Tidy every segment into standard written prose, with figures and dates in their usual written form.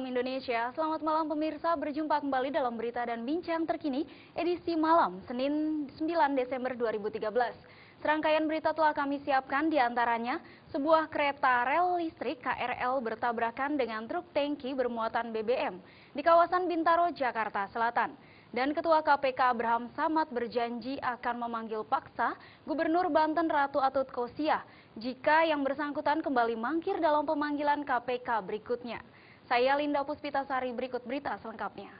Malam Indonesia. Selamat malam pemirsa, berjumpa kembali dalam berita dan bincang terkini edisi malam Senin 9 Desember 2013. Serangkaian berita telah kami siapkan, diantaranya sebuah kereta rel listrik KRL bertabrakan dengan truk tangki bermuatan BBM di kawasan Bintaro, Jakarta Selatan. Dan Ketua KPK Abraham Samad berjanji akan memanggil paksa Gubernur Banten Ratu Atut Khosyah jika yang bersangkutan kembali mangkir dalam pemanggilan KPK berikutnya. Saya Linda Puspitasari, berikut berita selengkapnya.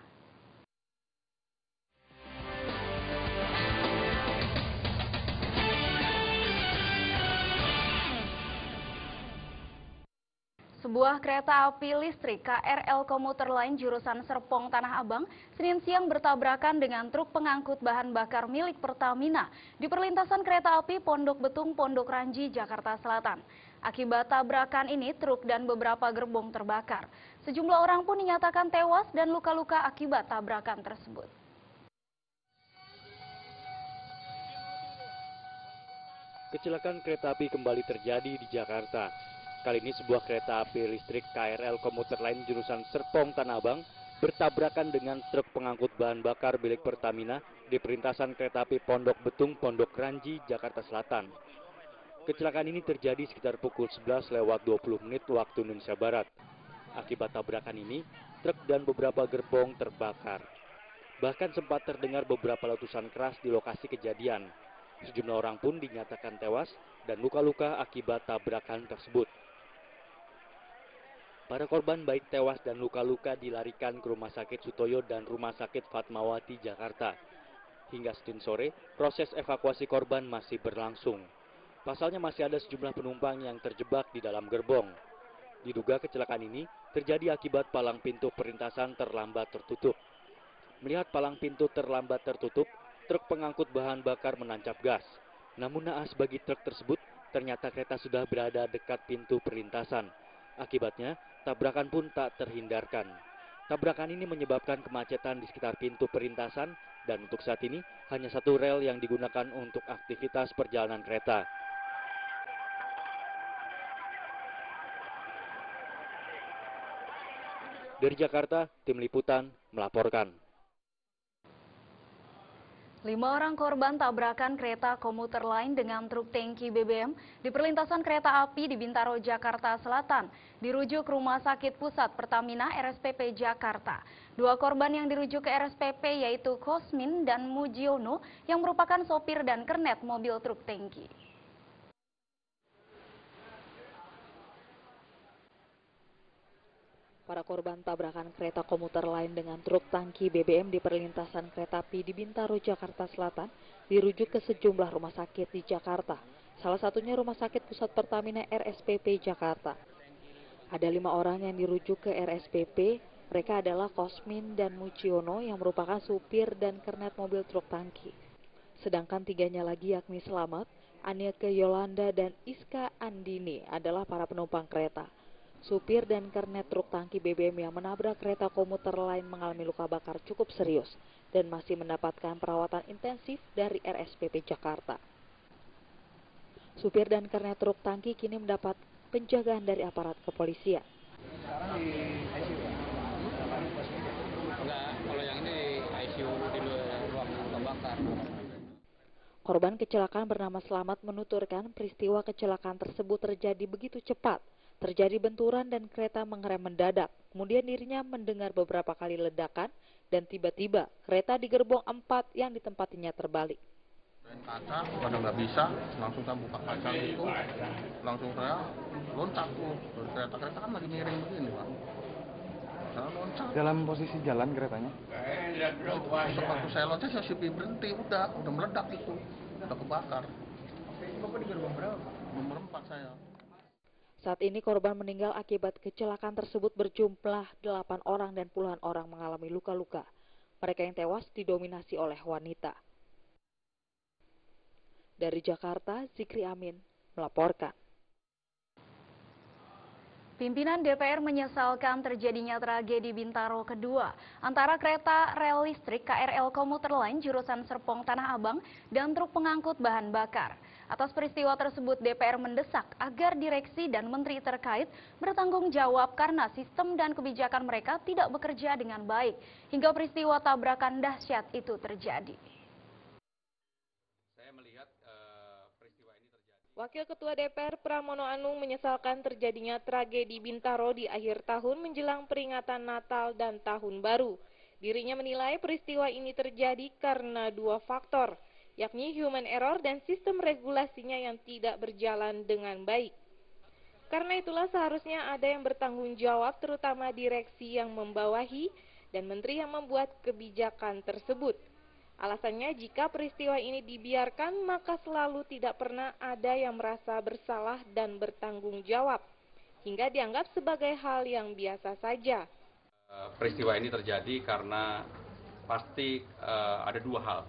Sebuah kereta api listrik KRL komuter lain jurusan Serpong Tanah Abang Senin siang bertabrakan dengan truk pengangkut bahan bakar milik Pertamina di perlintasan kereta api Pondok Betung Pondok Ranji, Jakarta Selatan. Akibat tabrakan ini, truk dan beberapa gerbong terbakar. Sejumlah orang pun dinyatakan tewas dan luka-luka akibat tabrakan tersebut. Kecelakaan kereta api kembali terjadi di Jakarta. Kali ini sebuah kereta api listrik KRL komuter lain jurusan Serpong Tanah Abang bertabrakan dengan truk pengangkut bahan bakar milik Pertamina di perlintasan kereta api Pondok Betung Pondok Ranji, Jakarta Selatan. Kecelakaan ini terjadi sekitar pukul 11:20 waktu Indonesia Barat. Akibat tabrakan ini, truk dan beberapa gerbong terbakar. Bahkan sempat terdengar beberapa letusan keras di lokasi kejadian. Sejumlah orang pun dinyatakan tewas dan luka-luka akibat tabrakan tersebut. Para korban baik tewas dan luka-luka dilarikan ke Rumah Sakit Sutoyo dan Rumah Sakit Fatmawati, Jakarta. Hingga Senin sore, proses evakuasi korban masih berlangsung. Pasalnya masih ada sejumlah penumpang yang terjebak di dalam gerbong. Diduga kecelakaan ini terjadi akibat palang pintu perlintasan terlambat tertutup. Melihat palang pintu terlambat tertutup, truk pengangkut bahan bakar menancap gas. Namun naas bagi truk tersebut, ternyata kereta sudah berada dekat pintu perlintasan. Akibatnya, tabrakan pun tak terhindarkan. Tabrakan ini menyebabkan kemacetan di sekitar pintu perlintasan dan untuk saat ini hanya satu rel yang digunakan untuk aktivitas perjalanan kereta. Dari Jakarta, tim liputan melaporkan. 5 orang korban tabrakan kereta komuter lain dengan truk tangki BBM di perlintasan kereta api di Bintaro, Jakarta Selatan dirujuk ke Rumah Sakit Pusat Pertamina RSPP Jakarta. 2 korban yang dirujuk ke RSPP yaitu Kosmin dan Mujiono yang merupakan sopir dan kernet mobil truk tangki. Para korban tabrakan kereta komuter lain dengan truk tangki BBM di perlintasan kereta api di Bintaro, Jakarta Selatan dirujuk ke sejumlah rumah sakit di Jakarta. Salah satunya Rumah Sakit Pusat Pertamina RSPP Jakarta. Ada 5 orang yang dirujuk ke RSPP. Mereka adalah Kosmin dan Muciono yang merupakan supir dan kernet mobil truk tangki. Sedangkan 3-nya lagi yakni Selamat, Aniake Yolanda, dan Iska Andini adalah para penumpang kereta. Supir dan kernet truk tangki BBM yang menabrak kereta komuter lain mengalami luka bakar cukup serius dan masih mendapatkan perawatan intensif dari RSPP Jakarta. Supir dan kernet truk tangki kini mendapat penjagaan dari aparat kepolisian. Sekarang di ICU. Enggak, kalau yang ini ICU di ruang luka bakar. Korban kecelakaan bernama Selamat menuturkan peristiwa kecelakaan tersebut terjadi begitu cepat. Terjadi benturan dan kereta mengerem mendadak. Kemudian dirinya mendengar beberapa kali ledakan dan tiba-tiba kereta di gerbong 4 yang ditempatinya terbalik. Kaca, karena nggak bisa, langsung saya buka kaca itu, langsung saya loncat tuh. Kereta kan lagi miring begini, Pak. Saya loncat. Dalam posisi jalan keretanya? Waktu saya loncat, saya sipi berhenti, udah meledak itu, udah kebakar. Bapak di gerbong berapa? Nomor 4 saya. Saat ini korban meninggal akibat kecelakaan tersebut berjumlah 8 orang dan puluhan orang mengalami luka-luka. Mereka yang tewas didominasi oleh wanita. Dari Jakarta, Zikri Amin melaporkan. Pimpinan DPR menyesalkan terjadinya tragedi Bintaro kedua antara kereta rel listrik KRL Komuter Line jurusan Serpong Tanah Abang dan truk pengangkut bahan bakar. Atas peristiwa tersebut DPR mendesak agar direksi dan menteri terkait bertanggung jawab karena sistem dan kebijakan mereka tidak bekerja dengan baik hingga peristiwa tabrakan dahsyat itu terjadi. Wakil Ketua DPR Pramono Anung menyesalkan terjadinya tragedi Bintaro di akhir tahun menjelang peringatan Natal dan Tahun Baru. Dirinya menilai peristiwa ini terjadi karena dua faktor, yakni human error dan sistem regulasinya yang tidak berjalan dengan baik. Karena itulah seharusnya ada yang bertanggung jawab, terutama direksi yang membawahi dan menteri yang membuat kebijakan tersebut. Alasannya jika peristiwa ini dibiarkan maka selalu tidak pernah ada yang merasa bersalah dan bertanggung jawab, hingga dianggap sebagai hal yang biasa saja. Peristiwa ini terjadi karena pasti ada dua hal.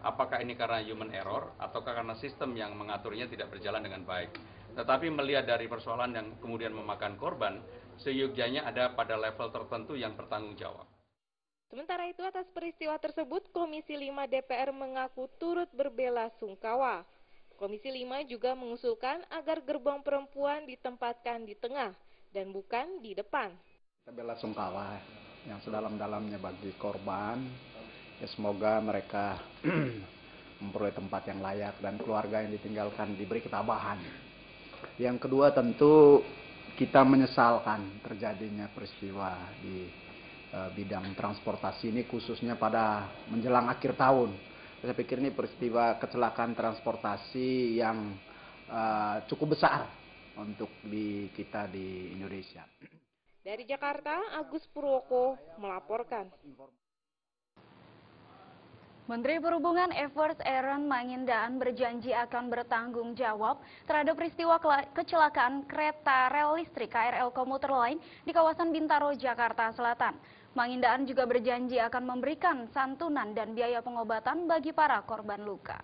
Apakah ini karena human error ataukah karena sistem yang mengaturnya tidak berjalan dengan baik. Tetapi melihat dari persoalan yang kemudian memakan korban, seyogyanya ada pada level tertentu yang bertanggung jawab. Sementara itu atas peristiwa tersebut, Komisi 5 DPR mengaku turut berbela-sungkawa. Komisi 5 juga mengusulkan agar gerbong perempuan ditempatkan di tengah dan bukan di depan. Kita bela-sungkawa yang sedalam-dalamnya bagi korban. Ya, semoga mereka memperoleh tempat yang layak dan keluarga yang ditinggalkan diberi ketabahan. Yang kedua tentu kita menyesalkan terjadinya peristiwa di bidang transportasi ini khususnya pada menjelang akhir tahun. Saya pikir ini peristiwa kecelakaan transportasi yang cukup besar untuk kita di Indonesia. Dari Jakarta, Agus Purwoko melaporkan. Menteri Perhubungan Evers Aaron Mangindaan berjanji akan bertanggung jawab terhadap peristiwa kecelakaan kereta rel listrik KRL Komuter Line di kawasan Bintaro, Jakarta Selatan. Mangindaan juga berjanji akan memberikan santunan dan biaya pengobatan bagi para korban luka.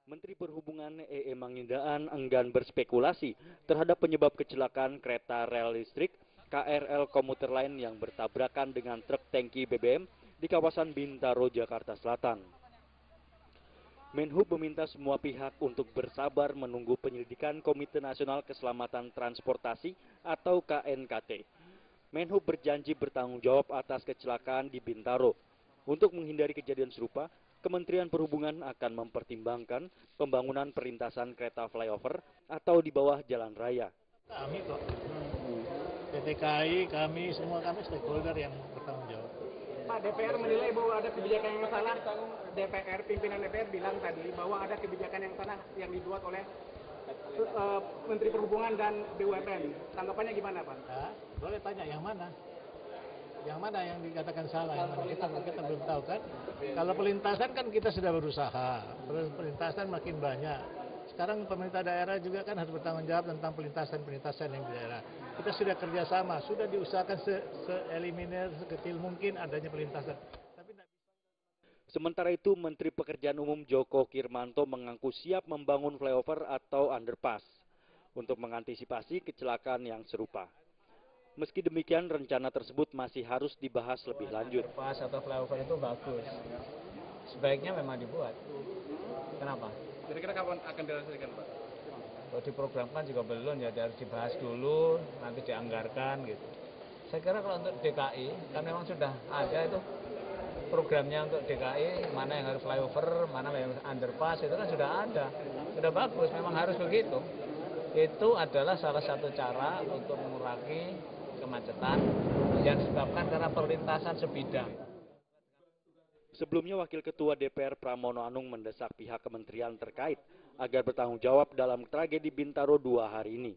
Menteri Perhubungan Mangindaan enggan berspekulasi terhadap penyebab kecelakaan kereta rel listrik KRL Komuter Line yang bertabrakan dengan truk tangki BBM di kawasan Bintaro, Jakarta Selatan. Menhub meminta semua pihak untuk bersabar menunggu penyelidikan Komite Nasional Keselamatan Transportasi atau KNKT. Menhub berjanji bertanggung jawab atas kecelakaan di Bintaro. Untuk menghindari kejadian serupa, Kementerian Perhubungan akan mempertimbangkan pembangunan perlintasan kereta flyover atau di bawah jalan raya. Kami kok, PTKI, kami stakeholder yang bertanggung jawab. Pak, DPR menilai bahwa ada kebijakan yang salah. Pimpinan DPR bilang tadi bahwa ada kebijakan yang salah yang dibuat oleh Menteri Perhubungan dan BUMN. Tanggapannya gimana, Pak? Nah, boleh tanya yang mana? Yang mana yang dikatakan salah? Yang mana kita belum tahu kan? Kalau pelintasan kan kita sudah berusaha. Pelintasan makin banyak. Sekarang pemerintah daerah juga kan harus bertanggung jawab tentang pelintasan yang di daerah. Kita sudah kerjasama, sudah diusahakan se-eliminir sekecil mungkin adanya pelintasan. Sementara itu, Menteri Pekerjaan Umum Joko Kirmanto mengaku siap membangun flyover atau underpass untuk mengantisipasi kecelakaan yang serupa. Meski demikian, rencana tersebut masih harus dibahas lebih lanjut. Underpass atau flyover itu bagus. Sebaiknya memang dibuat. Kenapa? Kira-kira kapan akan direalisasikan, Pak? Kalau diprogramkan juga belum, ya harus dibahas dulu, nanti dianggarkan gitu. Saya kira kalau untuk DKI, kan memang sudah ada itu programnya untuk DKI, mana yang harus flyover, mana yang harus underpass, itu kan sudah ada. Sudah bagus, memang harus begitu. Itu adalah salah satu cara untuk mengurangi kemacetan yang disebabkan karena perlintasan sebidang. Sebelumnya, Wakil Ketua DPR Pramono Anung mendesak pihak kementerian terkait agar bertanggung jawab dalam tragedi Bintaro 2 hari ini.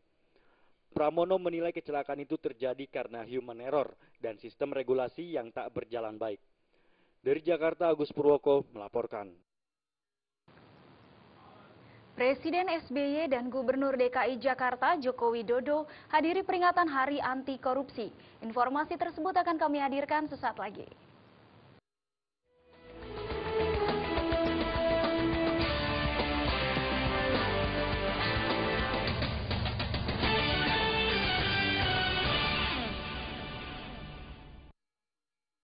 Pramono menilai kecelakaan itu terjadi karena human error dan sistem regulasi yang tak berjalan baik. Dari Jakarta, Agus Purwoko melaporkan. Presiden SBY dan Gubernur DKI Jakarta Joko Widodo hadiri peringatan Hari Anti Korupsi. Informasi tersebut akan kami hadirkan sesaat lagi.